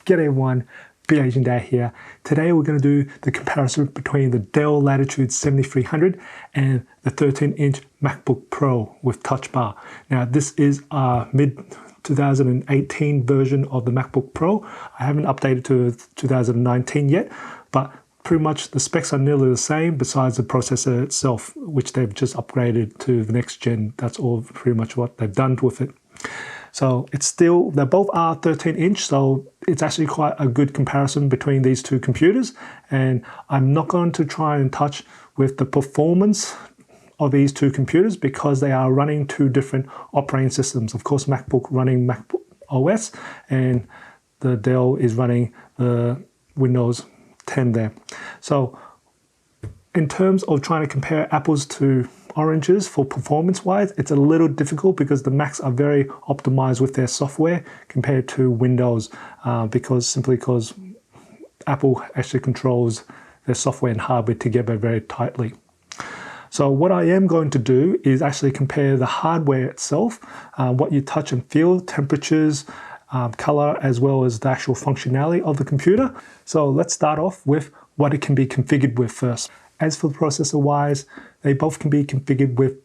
G'day everyone, Asian Dad here. Today we're going to do the comparison between the Dell Latitude 7300 and the 13-inch MacBook Pro with Touchbar. Now this is a mid-2018 version of the MacBook Pro. I haven't updated to 2019 yet, but pretty much the specs are nearly the same besides the processor itself, which they've just upgraded to the next gen. That's all pretty much what they've done with it. So it's still, they both are 13-inch, so it's actually quite a good comparison between these two computers. And I'm not going to try and touch with the performance of these two computers because they are running two different operating systems. Of course, MacBook running MacBook OS and the Dell is running the Windows 10 there. So in terms of trying to compare apples to oranges for performance-wise, it's a little difficult because the Macs are very optimized with their software compared to Windows, simply because Apple actually controls their software and hardware together very tightly. So what I am going to do is actually compare the hardware itself, what you touch and feel, temperatures, color, as well as the actual functionality of the computer. So let's start off with what it can be configured with first. As for the processor wise, they both can be configured with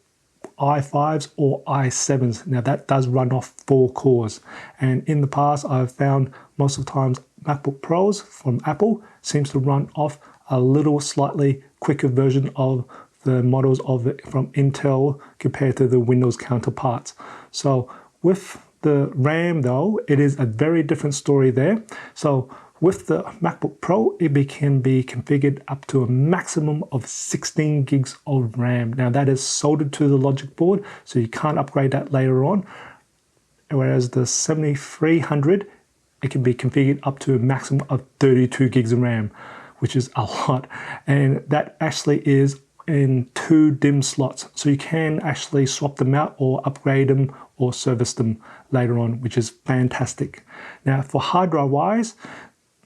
i5s or i7s. Now that does run off 4 cores. And in the past, I've found most of the times MacBook Pros from Apple seems to run off a little slightly quicker version of the models of it from Intel compared to the Windows counterparts. So with the RAM though, it is a very different story there. So with the MacBook Pro, it can be configured up to a maximum of 16 gigs of RAM. Now that is soldered to the logic board, so you can't upgrade that later on. Whereas the 7300, it can be configured up to a maximum of 32 gigs of RAM, which is a lot. And that actually is in 2 DIMM slots. So you can actually swap them out or upgrade them or service them later on, which is fantastic. Now for hard drive wise,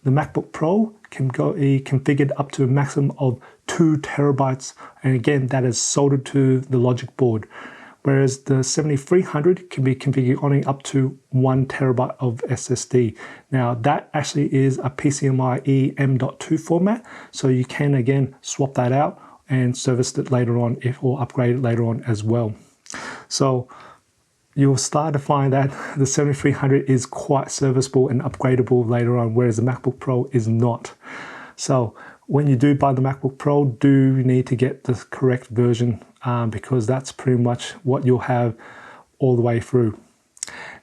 the MacBook Pro can be configured up to a maximum of 2 terabytes. And again, that is soldered to the logic board. Whereas the 7300 can be configured only up to 1 terabyte of SSD. Now that actually is a PCMi M.2 format. So you can again swap that out and service it later on or upgrade it later on as well. So you'll start to find that the 7300 is quite serviceable and upgradable later on, whereas the MacBook Pro is not. So when you do buy the MacBook Pro, do need to get the correct version because that's pretty much what you'll have all the way through.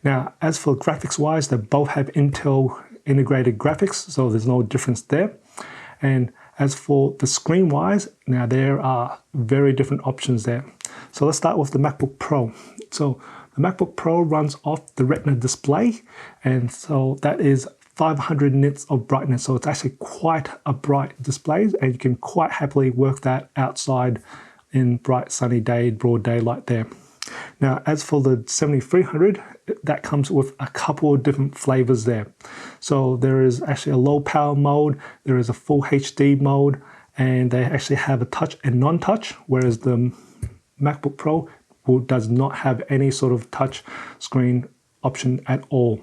Now, as for graphics wise, they both have Intel integrated graphics, so there's no difference there. And as for the screen wise, now there are very different options there. So let's start with the MacBook Pro. So the MacBook Pro runs off the Retina display, and so that is 500 nits of brightness. So it's actually quite a bright display, and you can quite happily work that outside in bright sunny day, broad daylight there. Now, as for the 7300, that comes with a couple of different flavors there. So there is actually a low power mode, there is a full HD mode, and they actually have a touch and non-touch, whereas the MacBook Pro does not have any sort of touch screen option at all.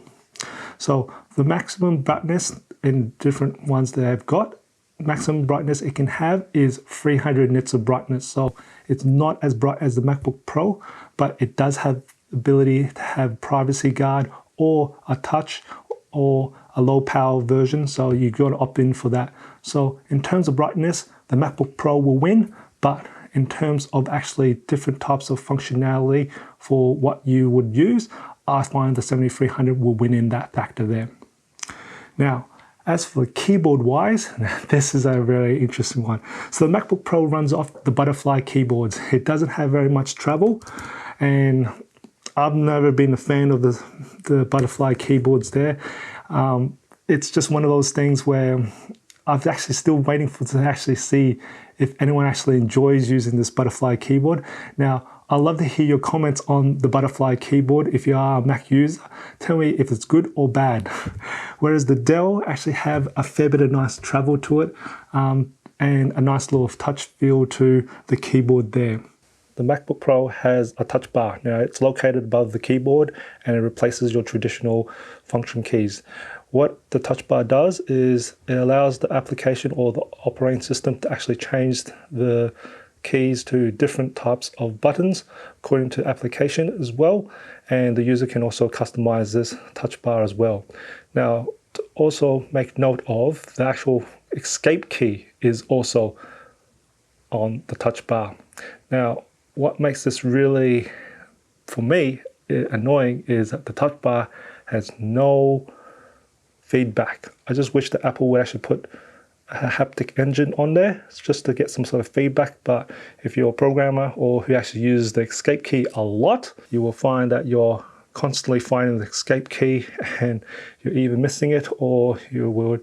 So the maximum brightness in different ones that I've got, maximum brightness it can have is 300 nits of brightness. So it's not as bright as the MacBook Pro, but it does have the ability to have privacy guard or a touch or a low power version. So you got to opt in for that. So in terms of brightness, the MacBook Pro will win, but in terms of actually different types of functionality for what you would use, I find the 7300 will win in that factor there. Now, as for keyboard wise, this is a very interesting one. So the MacBook Pro runs off the butterfly keyboards. It doesn't have very much travel, and I've never been a fan of the butterfly keyboards there. It's just one of those things where I'm actually still waiting to actually see if anyone actually enjoys using this butterfly keyboard. Now, I'd love to hear your comments on the butterfly keyboard. If you are a Mac user, tell me if it's good or bad. Whereas the Dell actually have a fair bit of nice travel to it and a nice little touch feel to the keyboard there. The MacBook Pro has a touch bar. Now it's located above the keyboard and it replaces your traditional function keys. what the touch bar does is it allows the application or the operating system to actually change the keys to different types of buttons according to application as well, and the user can also customize this touch bar as well. Now, to also make note of, the actual escape key is also on the touch bar. Now, what makes this really, for me, annoying is that the touch bar has no feedback. I just wish that Apple would actually put a haptic engine on there just to get some sort of feedback. But if you're a programmer or who actually uses the escape key a lot, you will find that you're constantly finding the escape key and you're either missing it or you will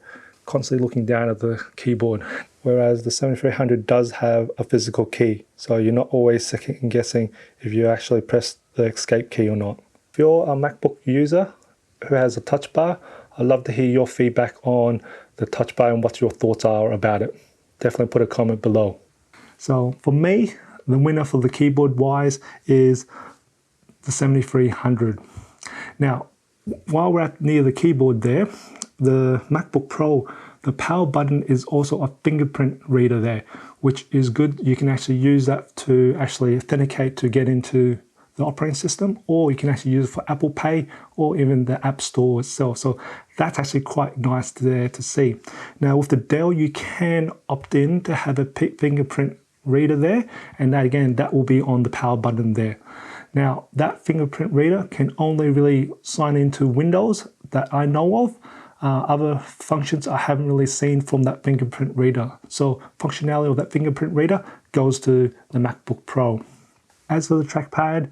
constantly looking down at the keyboard. Whereas the 7300 does have a physical key, so you're not always second guessing if you actually press the escape key or not. If you're a MacBook user who has a touch bar, I'd love to hear your feedback on the touch bar and what your thoughts are about it. Definitely put a comment below. So for me, the winner for the keyboard wise is the 7300. Now, while we're near the keyboard there, the MacBook Pro, the power button is also a fingerprint reader there, which is good. You can actually use that to actually authenticate to get into the operating system, or you can actually use it for Apple Pay or even the App Store itself. So that's actually quite nice there to see. Now with the Dell, you can opt in to have a fingerprint reader there, and that again, that will be on the power button there. Now that fingerprint reader can only really sign into Windows that I know of. Other functions I haven't really seen from that fingerprint reader. So functionality of that fingerprint reader goes to the MacBook Pro. As for the trackpad,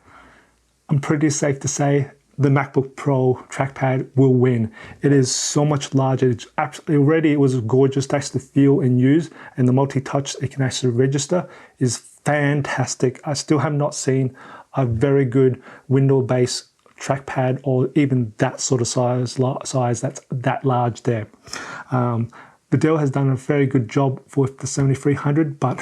I'm pretty safe to say the MacBook Pro trackpad will win. It is so much larger. It's absolutely already, it was gorgeous to actually feel and use, and the multi-touch it can actually register is fantastic. I still have not seen a very good Windows-based trackpad or even that sort of size that's that large there. The Dell has done a very good job with the 7300, but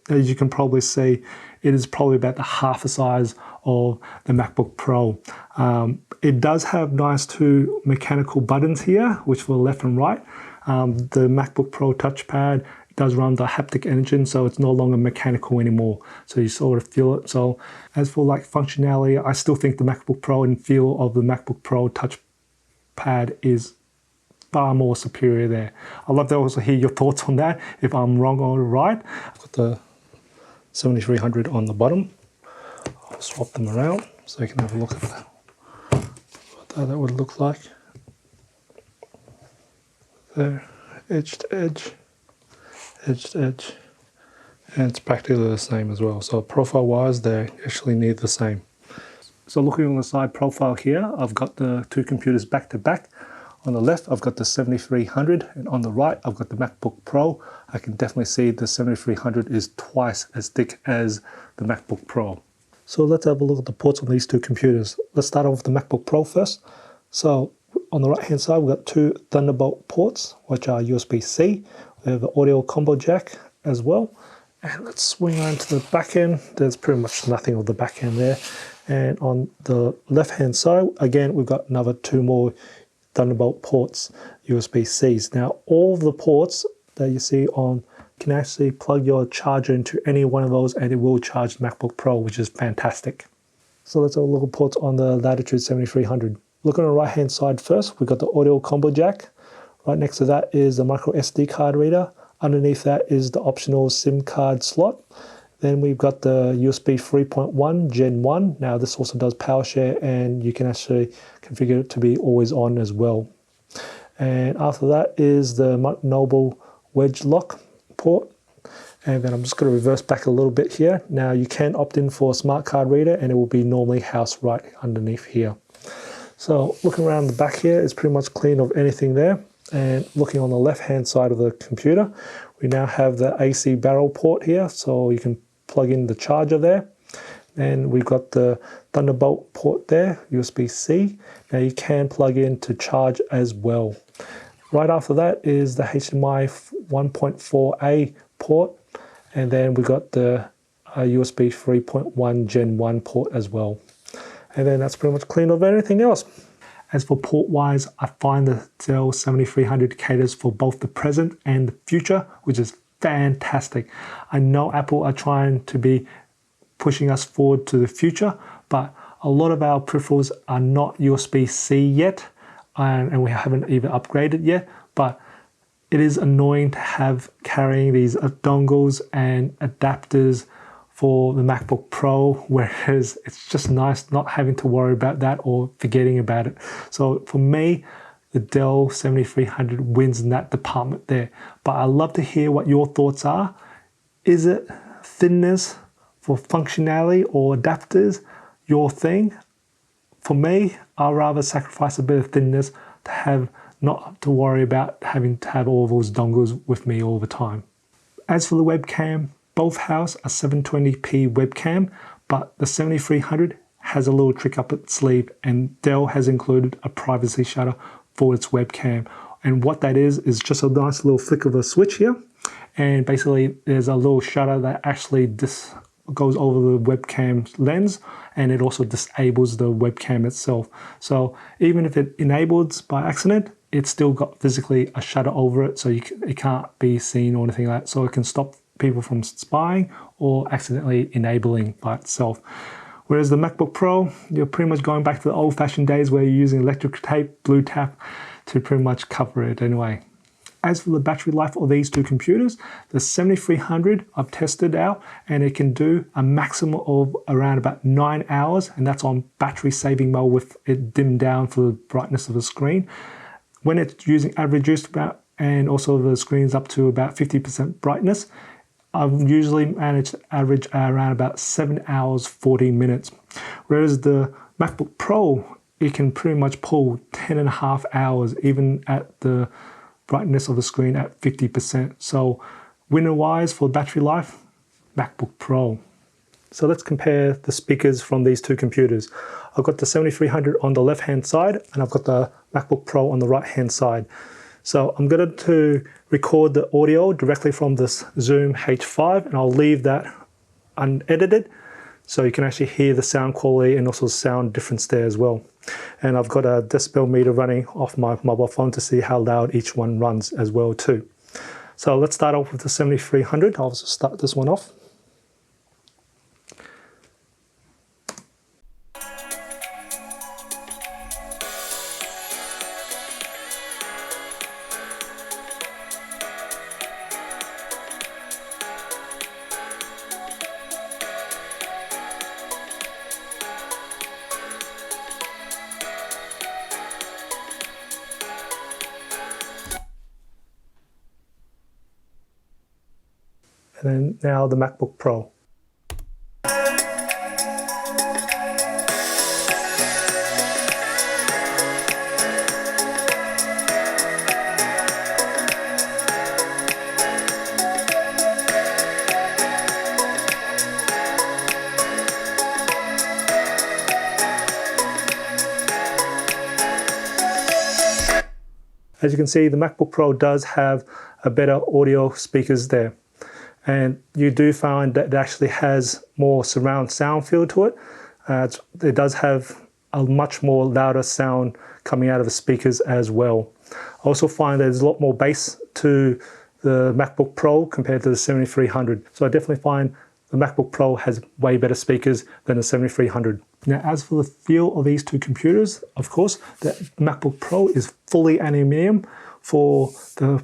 as you can probably see, it is probably about the half the size of the MacBook Pro. It does have nice two mechanical buttons here, which for left and right. The MacBook Pro touchpad does run the haptic engine, so it's no longer mechanical anymore. So you sort of feel it. So as for like functionality, I still think the MacBook Pro and feel of the MacBook Pro touchpad is far more superior there. I'd love to also hear your thoughts on that, if I'm wrong or right. I've got the 7300 on the bottom. I'll swap them around so you can have a look at what that would look like. There, edge to edge, edge to edge, and it's practically the same as well. So profile wise, they actually need the same. So looking on the side profile here, I've got the two computers back to back. On the left, I've got the 7300, and on the right, I've got the MacBook Pro. I can definitely see the 7300 is twice as thick as the MacBook Pro. So let's have a look at the ports on these two computers. Let's start off with the MacBook Pro first. So on the right-hand side, we've got two Thunderbolt ports, which are USB-C. We have the audio combo jack as well. And let's swing around to the back end. There's pretty much nothing of the back end there. And on the left-hand side, again, we've got another two more Thunderbolt ports, USB-Cs. Now, all of the ports that you see on can actually plug your charger into any one of those and it will charge the MacBook Pro, which is fantastic. So let's have a look at ports on the Latitude 7300. Look on the right-hand side first, we've got the audio combo jack. Right next to that is the micro SD card reader. Underneath that is the optional SIM card slot. Then we've got the USB 3.1 Gen 1. Now this also does power share and you can actually configure it to be always on as well. And after that is the Noble wedge lock port. And then I'm just going to reverse back a little bit here. Now you can opt in for a smart card reader and it will be normally housed right underneath here. So looking around the back here, it's pretty much clean of anything there. And looking on the left hand side of the computer, we now have the AC barrel port here, so you can plug in the charger there. And we've got the Thunderbolt port there, USB-C. Now you can plug in to charge as well. Right after that is the HDMI 1.4a port, and then we've got the USB 3.1 Gen 1 port as well. And then that's pretty much clean of everything else. As for port-wise, I find the Dell 7300 caters for both the present and the future, which is fantastic. I know Apple are trying to be pushing us forward to the future, but a lot of our peripherals are not USB-C yet, and we haven't even upgraded yet, but it is annoying to have carrying these dongles and adapters for the MacBook Pro, whereas it's just nice not having to worry about that or forgetting about it. So for me, the Dell 7300 wins in that department there. But I'd love to hear what your thoughts are. Is it thinness for functionality or adapters your thing? For me, I'd rather sacrifice a bit of thinness to have not to worry about having to have all those dongles with me all the time. As for the webcam, both house a 720p webcam, but the 7300 has a little trick up its sleeve, and Dell has included a privacy shutter for its webcam. And what that is just a nice little flick of a switch here, and basically there's a little shutter that actually goes over the webcam lens, and it also disables the webcam itself. So even if it enables by accident, it's still got physically a shutter over it, so it can't be seen or anything like that. So it can stop people from spying or accidentally enabling by itself. Whereas the MacBook Pro, you're pretty much going back to the old-fashioned days where you're using electric tape, blue tap to pretty much cover it anyway. As for the battery life of these two computers, the 7300 I've tested out, and it can do a maximum of around about 9 hours, and that's on battery saving mode with it dimmed down for the brightness of the screen. When it's using average use about, and also the screen's up to about 50% brightness, I've usually managed to average around about 7 hours, 40 minutes. Whereas the MacBook Pro, it can pretty much pull 10.5 hours, even at the brightness of the screen at 50%. So winner-wise for battery life, MacBook Pro. So let's compare the speakers from these two computers. I've got the 7300 on the left-hand side, and I've got the MacBook Pro on the right-hand side. So I'm going to record the audio directly from this Zoom H5, and I'll leave that unedited so you can actually hear the sound quality and also sound difference there as well. And I've got a decibel meter running off my mobile phone to see how loud each one runs as well too. So let's start off with the 7300. I'll also start this one off. And then now the MacBook Pro. As you can see, the MacBook Pro does have a better audio speakers there. And you do find that it actually has more surround sound feel to it. It does have a much more louder sound coming out of the speakers as well. I also find there's a lot more bass to the MacBook Pro compared to the 7300. So I definitely find the MacBook Pro has way better speakers than the 7300. Now, as for the feel of these two computers, of course, the MacBook Pro is fully aluminium for the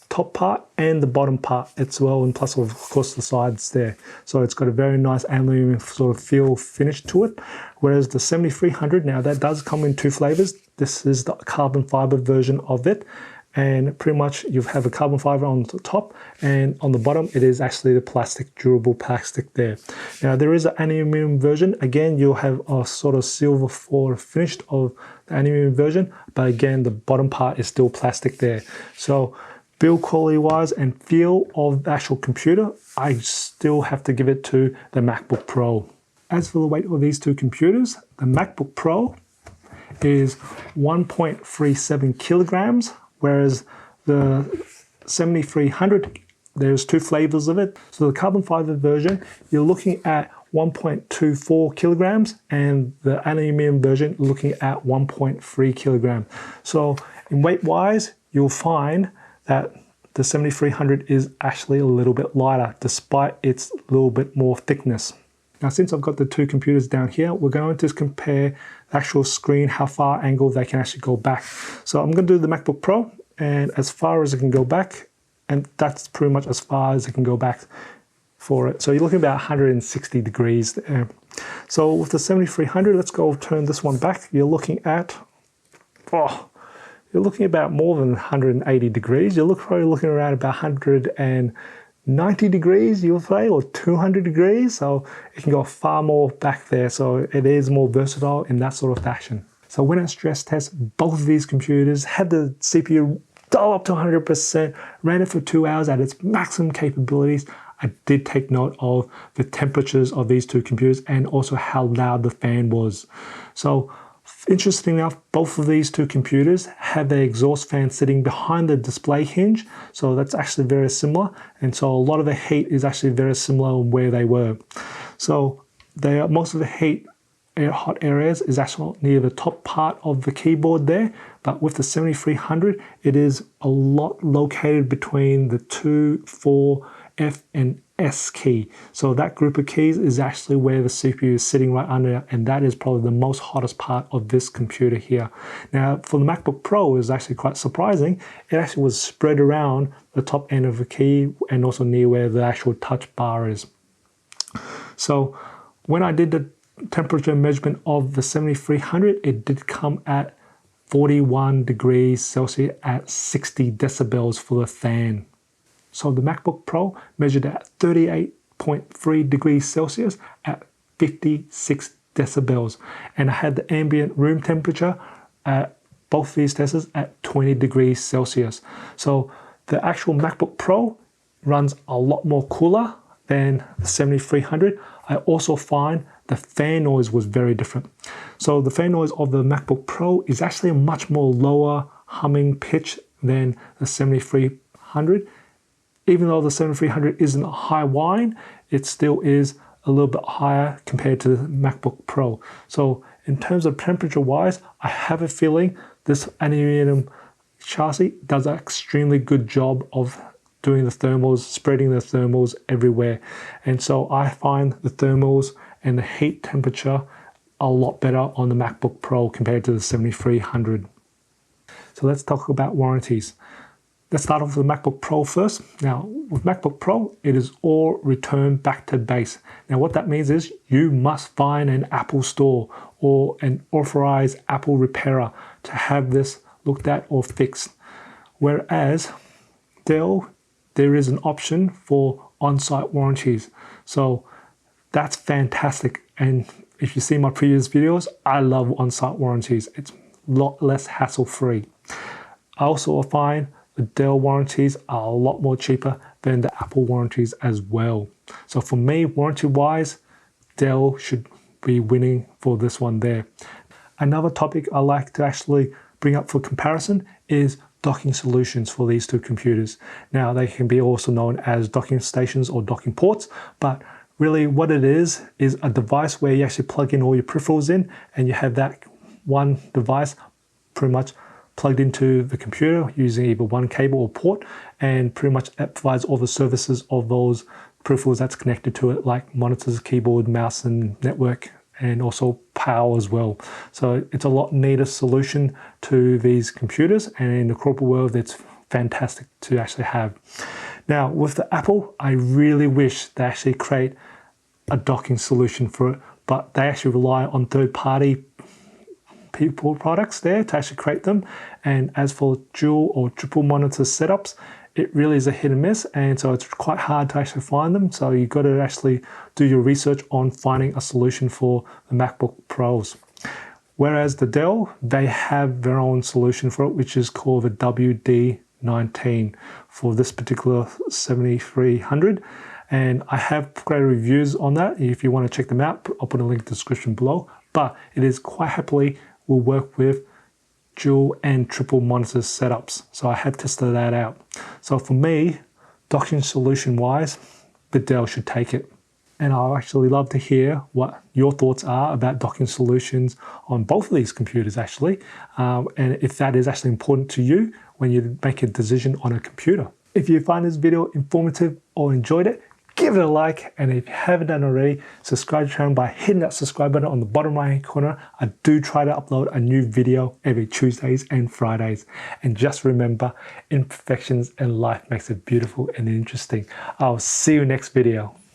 top part and the bottom part as well, and plus of course the sides there. So it's got a very nice aluminium sort of feel finish to it. Whereas the 7300, now that does come in two flavors. This is the carbon fiber version of it, and pretty much you have a carbon fiber on the top, and on the bottom it is actually the plastic, durable plastic there. Now there is an aluminium version. Again, you'll have a sort of silver for finish of the aluminium version, but again the bottom part is still plastic there. So build quality wise and feel of the actual computer, I still have to give it to the MacBook Pro. As for the weight of these two computers, the MacBook Pro is 1.37 kilograms, whereas the 7300, there's two flavors of it. So the carbon fiber version, you're looking at 1.24 kilograms, and the aluminium version looking at 1.3 kilograms. So in weight wise, you'll find that the 7300 is actually a little bit lighter despite its little bit more thickness. Now, since I've got the two computers down here, we're going to compare the actual screen, how far angle they can actually go back. So I'm going to do the MacBook Pro, and as far as it can go back, and that's pretty much as far as it can go back for it. So you're looking about 160 degrees there. So with the 7300, let's go turn this one back. You're looking at, you're looking about more than 180 degrees. You're probably looking around about 190 degrees, you'll say, or 200 degrees. So it can go far more back there. So it is more versatile in that sort of fashion. So when I stress test both of these computers, had the CPU dial up to 100%, ran it for 2 hours at its maximum capabilities, I did take note of the temperatures of these two computers and also how loud the fan was. So interestingly enough, both of these two computers have their exhaust fan sitting behind the display hinge. So that's actually very similar. And so a lot of the heat is actually very similar where they were. So most of the heat hot areas is actually near the top part of the keyboard there. But with the 7300, it is a lot located between the 2, 4, F and S key. So that group of keys is actually where the CPU is sitting right under, and that is probably the most hottest part of this computer here. Now for the MacBook Pro, is actually quite surprising. It actually was spread around the top end of the key and also near where the actual touch bar is. So when I did the temperature measurement of the 7300, it did come at 41 degrees Celsius at 60 decibels for the fan. So the MacBook Pro measured at 38.3 degrees Celsius at 56 decibels. And I had the ambient room temperature at both these tests at 20 degrees Celsius. So the actual MacBook Pro runs a lot more cooler than the 7300. I also find the fan noise was very different. So the fan noise of the MacBook Pro is actually a much more lower humming pitch than the 7300. Even though the 7300 isn't a high whine, it still is a little bit higher compared to the MacBook Pro. So in terms of temperature wise, I have a feeling this aluminum chassis does an extremely good job of doing the thermals, spreading the thermals everywhere. And so I find the thermals and the heat temperature a lot better on the MacBook Pro compared to the 7300. So let's talk about warranties. Let's start off with the MacBook Pro first. Now, with MacBook Pro, it is all return back to base. Now, what that means is you must find an Apple store or an authorized Apple repairer to have this looked at or fixed. Whereas Dell, there is an option for on-site warranties. So that's fantastic. And if you see my previous videos, I love on-site warranties. It's a lot less hassle-free. I also find the Dell warranties are a lot more cheaper than the Apple warranties as well. So for me, warranty-wise, Dell should be winning for this one there. Another topic I like to actually bring up for comparison is docking solutions for these two computers. Now, they can be also known as docking stations or docking ports, but really what it is a device where you actually plug in all your peripherals in, and you have that one device pretty much plugged into the computer using either one cable or port, and pretty much it provides all the services of those peripherals that's connected to it, like monitors, keyboard, mouse, and network, and also power as well. So it's a lot neater solution to these computers, and in the corporate world, it's fantastic to actually have. Now, with the Apple, I really wish they actually create a docking solution for it, but they actually rely on third-party people products there to actually create them. And as for dual or triple monitor setups, it really is a hit and miss, and so it's quite hard to actually find them. So you've got to actually do your research on finding a solution for the MacBook Pros. Whereas the Dell, they have their own solution for it, which is called the WD-19 for this particular 7300. And I have great reviews on that. If you want to check them out, I'll put a link in the description below. But it is quite happily will work with dual and triple monitor setups. So I have tested that out. So for me, docking solution wise, the Dell should take it. And I'll actually love to hear what your thoughts are about docking solutions on both of these computers actually, and if that is actually important to you when you make a decision on a computer. If you find this video informative or enjoyed it, give it a like, and if you haven't done already, subscribe to the channel by hitting that subscribe button on the bottom right hand corner. I do try to upload a new video every Tuesdays and Fridays. And just remember, imperfections in life makes it beautiful and interesting. I'll see you next video.